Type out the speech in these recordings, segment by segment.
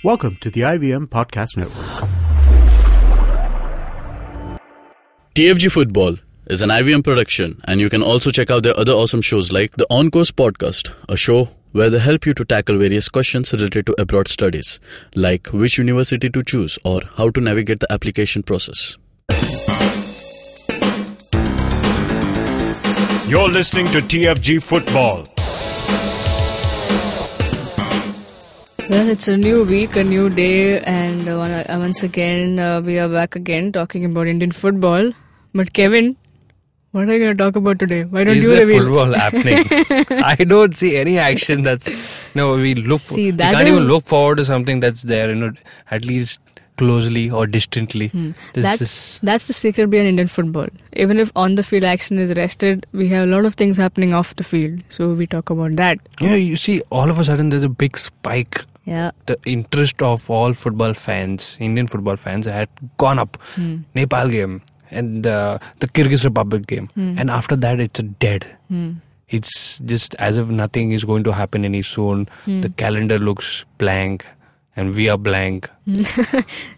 Welcome to the IVM Podcast Network. TFG Football is an IVM production, and you can also check out their other awesome shows like the On Course Podcast, a show where they help you to tackle various questions related to abroad studies, like which university to choose or how to navigate the application process. You're listening to TFG Football. Well, it's a new week, a new day, and once again, we are back again talking about Indian football. But Kevin, what are you going to talk about today? Why don't you reveal? Is there football happening? I don't see any action that's... No, we can't even look forward to something that's there, at least closely or distantly. That's the secret behind Indian football. Even if on the field action is rested, we have a lot of things happening off the field. So we talk about that. Yeah, you see, all of a sudden there's a big spike. Yeah. The interest of all football fans, Indian football fans, had gone up. Nepal game and the Kyrgyz Republic game. And after that, it's dead. It's just as if nothing is going to happen any soon. The calendar looks blank. And we are blank.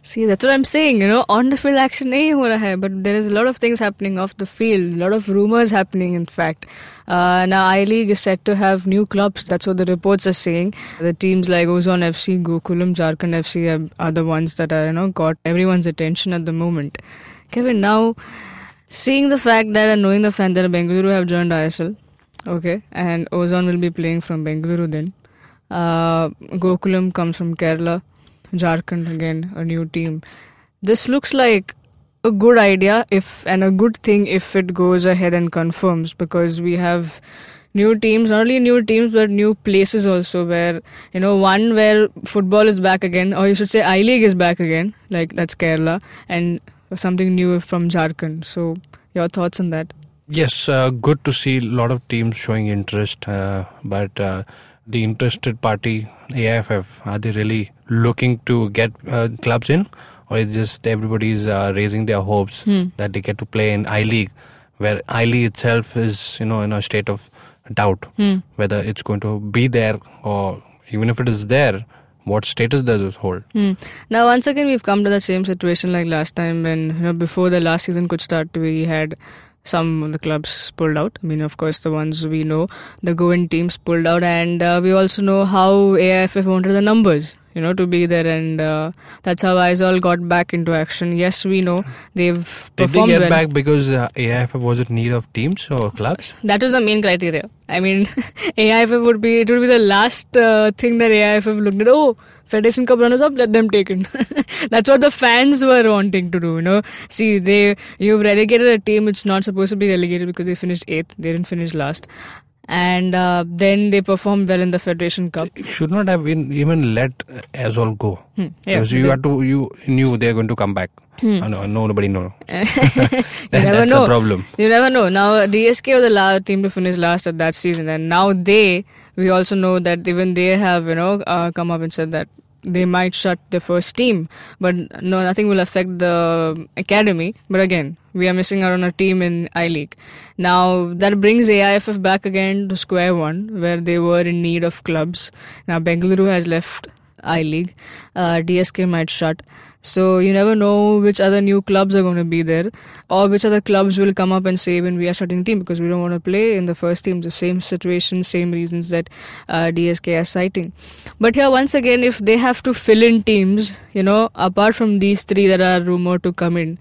See, that's what I'm saying, on the field action nahi ho raha hai, but there is a lot of things happening off the field, a lot of rumours happening in fact. Now I-League is set to have new clubs, that's what the reports are saying. The teams like Ozone FC, Gokulam, Jharkhand FC are the ones that are, got everyone's attention at the moment. Kevin, now, seeing the fact that and knowing the fact that Bengaluru have joined ISL, okay, and Ozone will be playing from Bengaluru then. Gokulam comes from Kerala, Jharkhand again, a new team. This looks like a good idea and a good thing if it goes ahead and confirms, because we have new teams, not only new teams but new places also where, one where football is back again, or you should say I-League is back again, like that's Kerala, and something new from Jharkhand. So your thoughts on that? Yes, good to see a lot of teams showing interest, but the interested party, AIFF, are they really looking to get clubs in? Or is just everybody's raising their hopes that they get to play in I-League, where I-League itself is, in a state of doubt whether it's going to be there, or even if it is there, what status does it hold? Now, once again, we've come to the same situation like last time when, before the last season could start, we had some of the clubs pulled out. I mean, of course, the ones we know, the Goan teams pulled out, and we also know how AIFF wanted the numbers, to be there, and that's how ISL got back into action. Yes, we know they've performed well. Did they get well. back because AIFF was in need of teams or clubs? That was the main criteria. I mean, AIFF would be the last thing that AIFF looked at. Oh, Federation Cup runners up, let them take it. That's what the fans were wanting to do, See, you've relegated a team which is not supposed to be relegated because they finished 8th. They didn't finish last. And then they performed well in the Federation Cup. You should not have even let Azol go. Because you knew they were going to come back. Nobody knows. That's a problem. You never know. Now, DSK was the team to finish last at that season. And now we also know that even they have, come up and said that they might shut the first team. But no, nothing will affect the academy. But again, we are missing out on a team in I-League. Now, that brings AIFF back again to square one, where they were in need of clubs. Now, Bengaluru has left I-League. DSK might shut. So, you never know which other new clubs are going to be there, or which other clubs will come up and say when we are shutting team because we don't want to play in the first team. The same situation, same reasons that DSK are citing. But here, once again, if they have to fill in teams, apart from these three that are rumored to come in,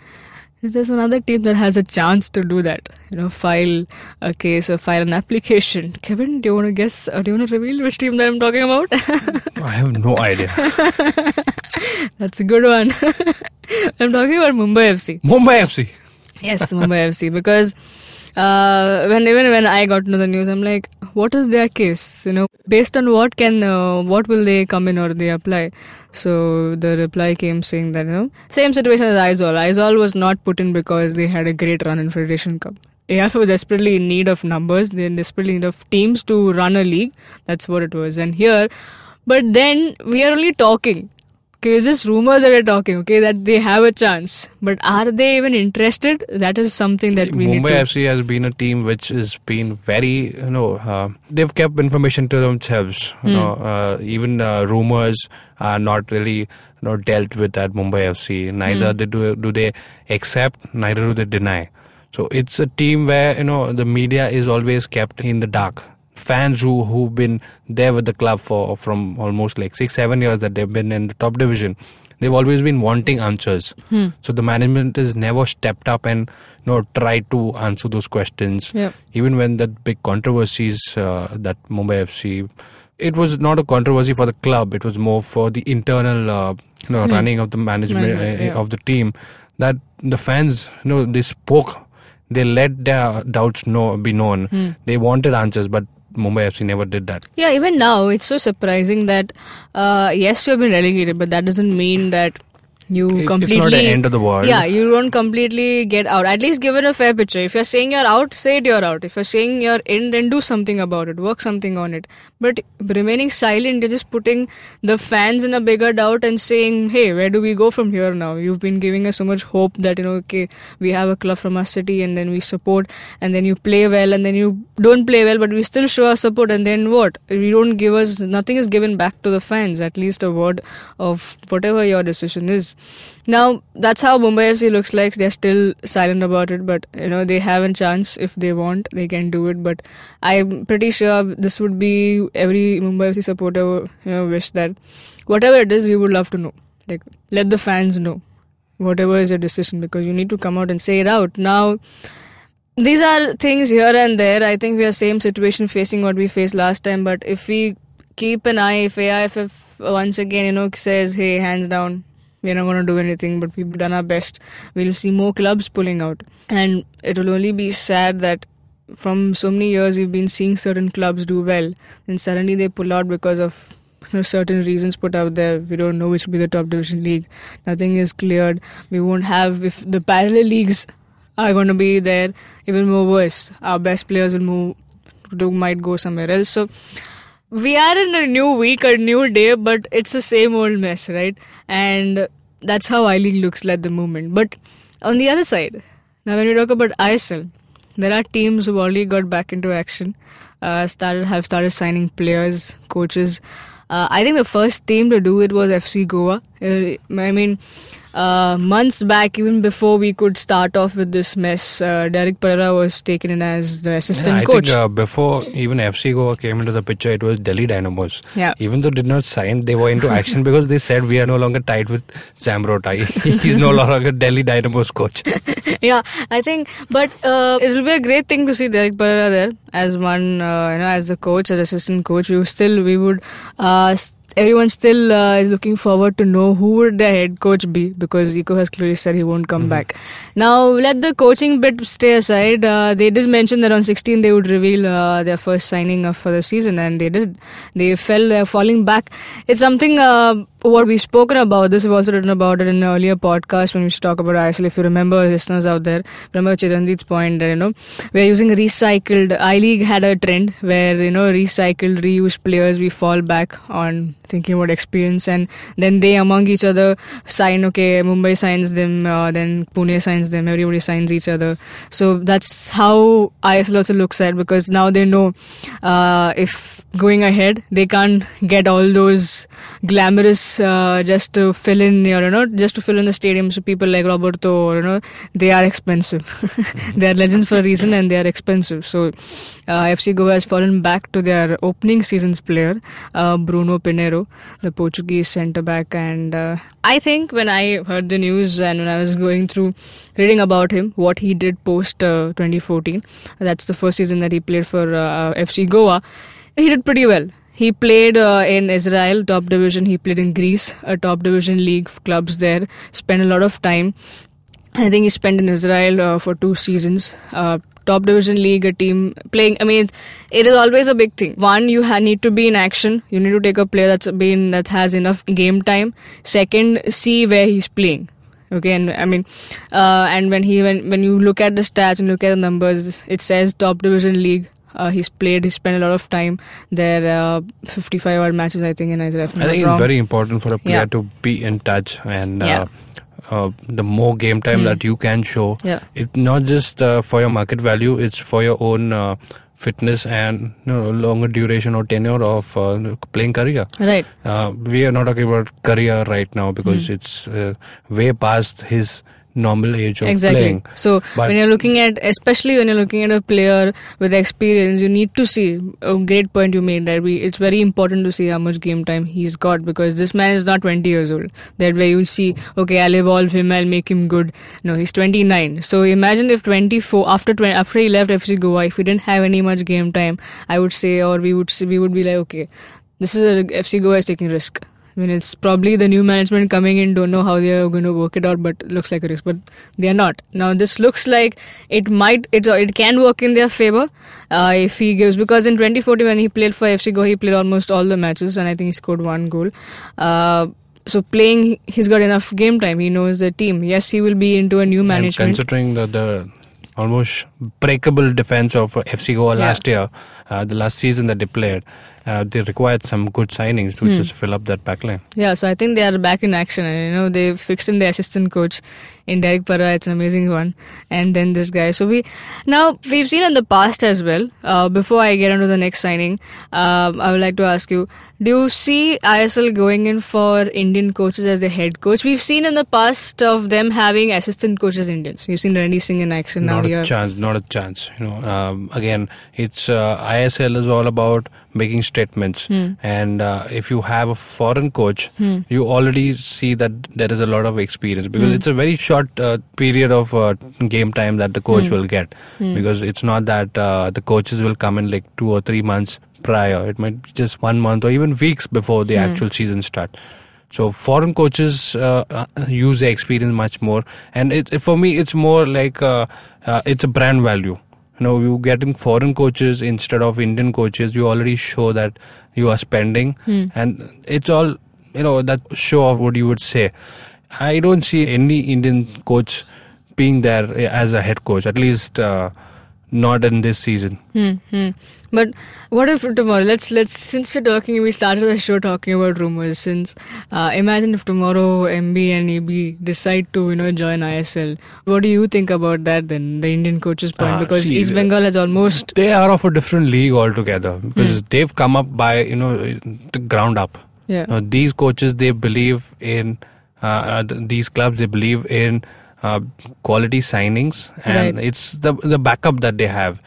there's another team that has a chance to do that. File a case or file an application. Kevin, do you want to guess or do you want to reveal which team that I'm talking about? I have no idea. That's a good one. I'm talking about Mumbai FC. Mumbai FC? Yes, Mumbai FC. Because when I got to know the news, I'm like, what is their case? Based on what will they come in or they apply? So the reply came saying that, same situation as ISL. ISL was not put in because they had a great run in Federation Cup. AIFF was desperately in need of numbers. They're desperately in need of teams to run a league. That's what it was. And here, but then we are only talking. okay, it's just rumors that we're talking, okay, that they have a chance. But are they even interested? That is something that we need to... Mumbai FC has been a team which has been very, they've kept information to themselves. Even rumors are not really dealt with at Mumbai FC. Neither do they accept, neither do they deny. So it's a team where, the media is always kept in the dark. Fans who've been there with the club from almost like 6-7 years that they've been in the top division, they've always been wanting answers. So the management has never stepped up and tried to answer those questions. Yep. Even when that big controversies that Mumbai FC, it was not a controversy for the club, it was more for the internal running of the management of the team, that the fans they spoke, they let their doubts be known. They wanted answers, but Mumbai FC never did that. Yeah, even now it's so surprising that yes, you have been relegated, but that doesn't mean that you completely... It's not the end of the world. Yeah, you don't completely get out. At least give it a fair picture. If you're saying you're out, say it you're out. If you're saying you're in, then do something about it. Work something on it. But remaining silent, you're just putting the fans in a bigger doubt and saying, hey, where do we go from here now? You've been giving us so much hope that, okay, we have a club from our city and then we support, and then you play well and then you don't play well, but we still show our support, and then what? We don't give us... Nothing is given back to the fans. At least a word of whatever your decision is. Now, that's how Mumbai FC looks like. They're still silent about it, but they have a chance. If they want, they can do it. But I'm pretty sure this would be every Mumbai FC supporter wish that whatever it is, we would love to know. Like, let the fans know whatever is your decision, because you need to come out and say it out. Now, these are things here and there. I think we are same situation facing what we faced last time, but if we keep an eye, if AIFF once again says, hey, hands down, we're not going to do anything, but we've done our best, we'll see more clubs pulling out. And it will only be sad that from so many years we've been seeing certain clubs do well, and suddenly they pull out because of certain reasons put out there. We don't know which will be the top division league. Nothing is cleared. We won't have... If the parallel leagues are going to be there, even more worse. Our best players might go somewhere else. So we are in a new week, a new day, but it's the same old mess, right? And that's how I-League looks like at the moment. But on the other side, now when we talk about ISL, there are teams who've already got back into action, have started signing players, coaches. I think the first team to do it was FC Goa. Months back, even before we could start off with this mess, Derek Pereira was taken in as the assistant coach. I think before even FC Goa came into the picture, it was Delhi Dynamos. Yeah. Even though did not sign, they were into action because they said we are no longer tied with Zamrota. He's no longer Delhi Dynamos coach. Yeah, I think, but it will be a great thing to see Derek Pereira there as one, as the coach, as assistant coach. Everyone still is looking forward to know who would the head coach be, because Zico has clearly said he won't come back. Now, let the coaching bit stay aside. They did mention that on 16 they would reveal their first signing for the season, and they did. They're falling back. It's something what we've spoken about. This, we've also written about it in an earlier podcast when we used to talk about ISL. If you remember, listeners out there, remember Chiranjit's point that, we're using recycled. I-League had a trend where, recycled, reused players, we fall back on thinking about experience, and then they among each other sign. Okay, Mumbai signs them, then Pune signs them, everybody signs each other. So that's how ISL also looks at, because now they know if going ahead they can't get all those glamorous just to fill in just to fill in the stadium. So people like Roberto, they are expensive. They are legends for a reason, and they are expensive. So FC Goa has fallen back to their opening season's player, Bruno Pinheiro, the Portuguese centre-back. And I think when I heard the news and when I was going through reading about him, what he did post 2014, that's the first season that he played for FC Goa, he did pretty well. He played in Israel, top division. He played in Greece, a top division league, clubs there. Spent a lot of time. I think he spent in Israel for 2 seasons. Top division league, a team playing. It is always a big thing. One, you need to be in action. You need to take a player that has enough game time. Second, see where he's playing. Okay, and and when you look at the stats and look at the numbers, it says top division league. He's spent a lot of time there, 55 odd matches, I think, in ISL. I think it's very important for a player to be in touch, and the more game time that you can show, it's not just for your market value, it's for your own fitness and longer duration or tenure of playing career. Right. We are not talking about career right now because it's way past his normal age of playing. So when you're looking at, especially when you're looking at a player with experience, you need to see, a great point you made, that it's very important to see how much game time he's got, because this man is not 20 years old. That way you'll see, okay, I'll evolve him, I'll make him good. No, he's 29. So imagine if 24, after he left FC Goa, if he didn't have any much game time, I would say, or we would be like, okay, this is FC Goa is taking risk. I mean, it's probably the new management coming in, don't know how they are going to work it out, but it looks like a risk. But they are not. Now, this looks like it can work in their favour if he gives, because in 2014 when he played for FC Goa, he played almost all the matches, and I think he scored 1 goal. So playing, he's got enough game time. He knows the team. Yes, he will be into a new management. And considering the almost breakable defense of FC Goa last year, the last season that they played, they required some good signings to just fill up that backline. Yeah, so I think they are back in action, and they fixed in the assistant coach in Derek Parra. It's an amazing one, and then this guy. So we've seen in the past as well. Before I get into the next signing, I would like to ask you: do you see ISL going in for Indian coaches as the head coach? We've seen in the past of them having assistant coaches Indians. You've seen Randy Singh in action. Not a chance. Again, it's ISL is all about making statements, and if you have a foreign coach, you already see that there is a lot of experience, because it's a very short period of game time that the coach will get, because it's not that the coaches will come in like 2 or 3 months prior. It might be just 1 month or even weeks before the actual season start. So foreign coaches use their experience much more, and for me it's more like it's a brand value. You getting foreign coaches instead of Indian coaches, you already show that you are spending, and it's all, that show off what you would say. I don't see any Indian coach being there as a head coach, at least not in this season. But what if tomorrow, since we started the show talking about rumours, imagine if tomorrow MB and EB decide to join ISL. What do you think about that then, the Indian coach's point? Because East Bengal has almost... They are of a different league altogether, because they've come up by the ground up. Yeah. These coaches, they believe in these clubs, they believe in quality signings, and it's the backup that they have.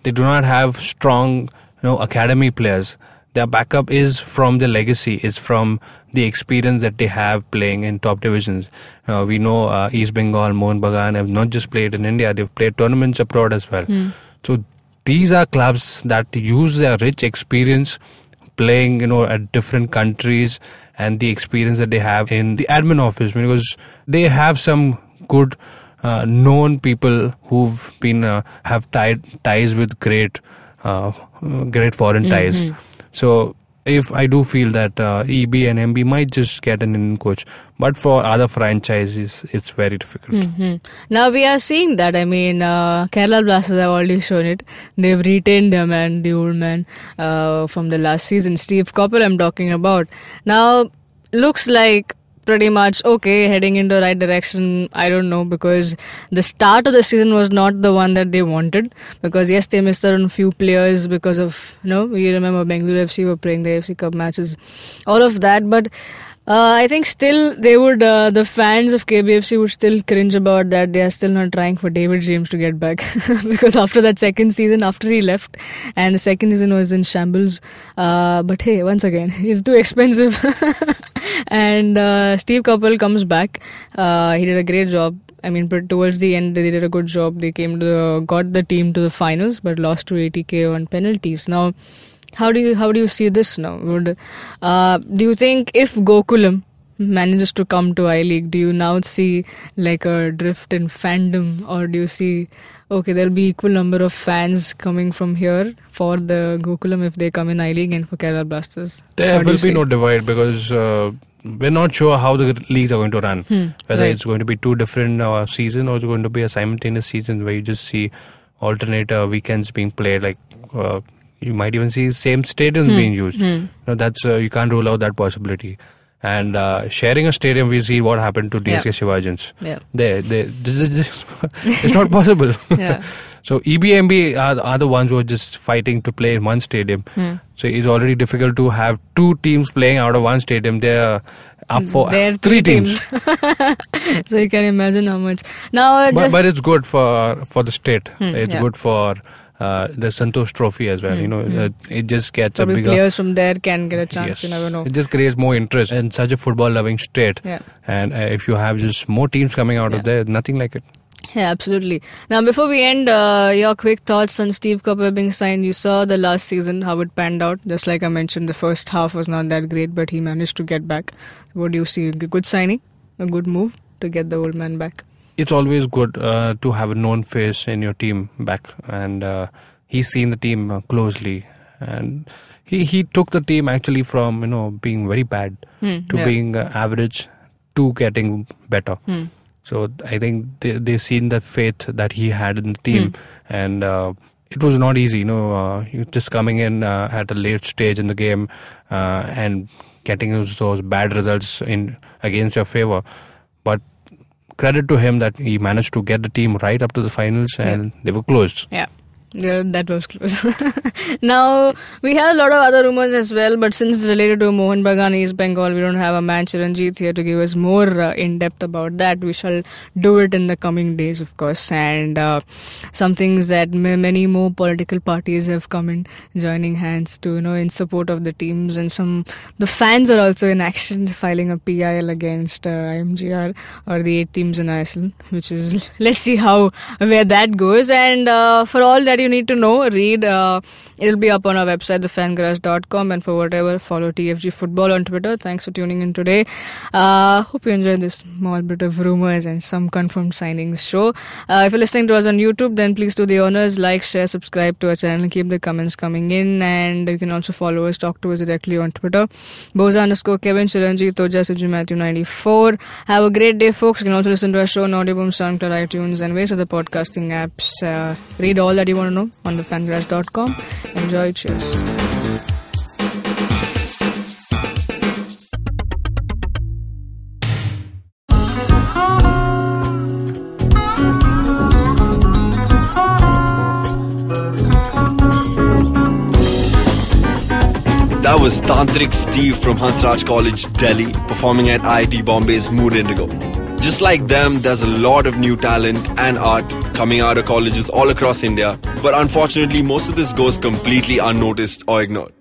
They do not have strong academy players. Their backup is from the legacy, it's from the experience that they have playing in top divisions. We know East Bengal, Mohun Bagan have not just played in India, they've played tournaments abroad as well. So these are clubs that use their rich experience playing at different countries, and the experience that they have in the admin office, because they have some good known people who've been have ties with great foreign ties. So if I do feel that EB and MB might just get an Indian coach, but for other franchises it's very difficult. Now we are seeing that. I mean, Kerala Blasters have already shown it. They've retained their man, the old man from the last season, Steve Coppell I'm talking about. Now looks like pretty much okay, heading in the right direction. I don't know, because the start of the season was not the one that they wanted, because yes, they missed out on a few players because of we remember Bengaluru FC were playing the AFC Cup matches, all of that. But I think still they would the fans of KBFC would still cringe about that. They are still not trying for David James to get back because after that second season, after he left, and the second season was in shambles, but hey, once again, he's too expensive. And Steve Coppell comes back. He did a great job. I mean, but towards the end, they did a good job. They got the team to the finals, but lost to 80k on penalties. Now, how do you see this now? Do you think if Gokulam manages to come to I-League, do you now see like a drift in fandom, or do you see there'll be equal number of fans coming from here for the Gokulam if they come in I-League and for Kerala Blasters? There will be no divide, because we're not sure how the leagues are going to run. Whether it's going to be two different seasons, or it's going to be a simultaneous season where you just see alternate weekends being played. Like you might even see same stadiums being used. That's you can't rule out that possibility. And sharing a stadium, we see what happened to DSK Shivajans. Yeah. It's not possible. Yeah. So EBMB are the ones who are just fighting to play in one stadium. So it's already difficult to have two teams playing out of one stadium. They're up for three teams. So you can imagine how much. Now, but it's good for the state. It's good for the Santosh Trophy as well. It just gets probably a bigger. Players from there can get a chance. Yes. You never know. It just creates more interest in such a football-loving state. Yeah. And if you have just more teams coming out of there, nothing like it. Yeah, absolutely. Now, before we end, your quick thoughts on Steve Cooper being signed. You saw the last season, how it panned out. Just like I mentioned, the first half was not that great, but he managed to get back. What do you see? A good signing? A good move to get the old man back? It's always good to have a known face in your team back. And he's seen the team closely. And he took the team actually from, being very bad to being average to getting better. So I think they've seen the faith that he had in the team, and it was not easy. You just coming in at a late stage in the game and getting those bad results in against your favor. But credit to him that he managed to get the team right up to the finals, and they were closed. Yeah. Yeah, that was close. Now, we have a lot of other rumours as well, but since it's related to Mohan Bagan East Bengal, we don't have a man Chiranjeet here to give us more in-depth about that. We shall do it in the coming days, of course, and some things that many more political parties have come in joining hands to, in support of the teams, and the fans are also in action, filing a PIL against IMGR or the 8 teams in ISL, which is, let's see where that goes. And for all that you need to know, read. It'll be up on our website, thefangarage.com, and for whatever, follow TFG Football on Twitter. Thanks for tuning in today. Hope you enjoyed this small bit of rumours and some confirmed signings show. If you're listening to us on YouTube, then please do the honors, like, share, subscribe to our channel, keep the comments coming in, and you can also follow us, talk to us directly on Twitter. Boza_Kevin, Chiranjeet, Toja, Siju, Matthew 94. Have a great day, folks. You can also listen to our show on Audible, SoundCloud, iTunes, and various other podcasting apps. Read all that you want to know on thefangarage.com. Enjoy. Cheers. That was Tantrik Steve from Hansraj College, Delhi, performing at IIT Bombay's Mood Indigo. Just like them, there's a lot of new talent and art coming out of colleges all across India, but unfortunately most of this goes completely unnoticed or ignored.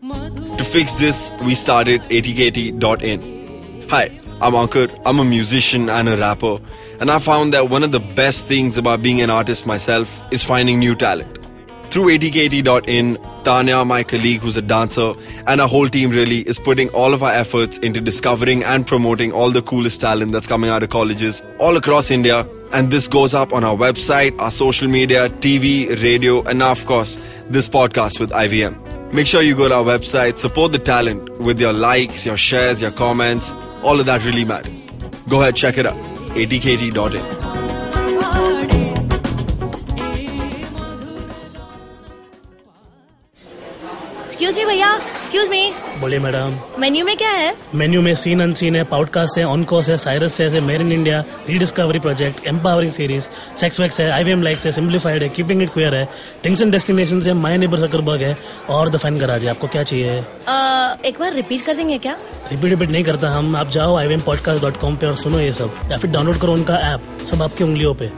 To fix this, we started atkt.in. Hi, I'm Ankur, I'm a musician and a rapper, and I found that one of the best things about being an artist myself is finding new talent. Through atkt.in, Tanya, my colleague who's a dancer, and our whole team really is putting all of our efforts into discovering and promoting all the coolest talent that's coming out of colleges all across India. And this goes up on our website, our social media, TV, radio, and now, of course, this podcast with IVM. Make sure you go to our website, support the talent with your likes, your shares, your comments. All of that really matters. Go ahead, check it out. atkt.in. Excuse me भैया, excuse me. बोलिए madam. Menu में क्या है? Menu में scene unseen है, podcast है, on course है, Cyrus है, made in India, rediscovery project, empowering series, sex wax है, IVM लाइक्स है, सिंप्लीफाइड है, कीपिंग इट क्वियर है, थिंग्स एंड डेस्टिनेशंस है, माय नेबर सकरबर्ग है और द फैन गराज है। आपको क्या चाहिए? एक बार रिपीट कर देंगे क्या? रिपीट नहीं करता हम। आप जाओ IVMpodcast.com पे और सुनो ये सब, या फिर डाउनलोड करो उनका ऐप, सब आपकी उंगलियों पे।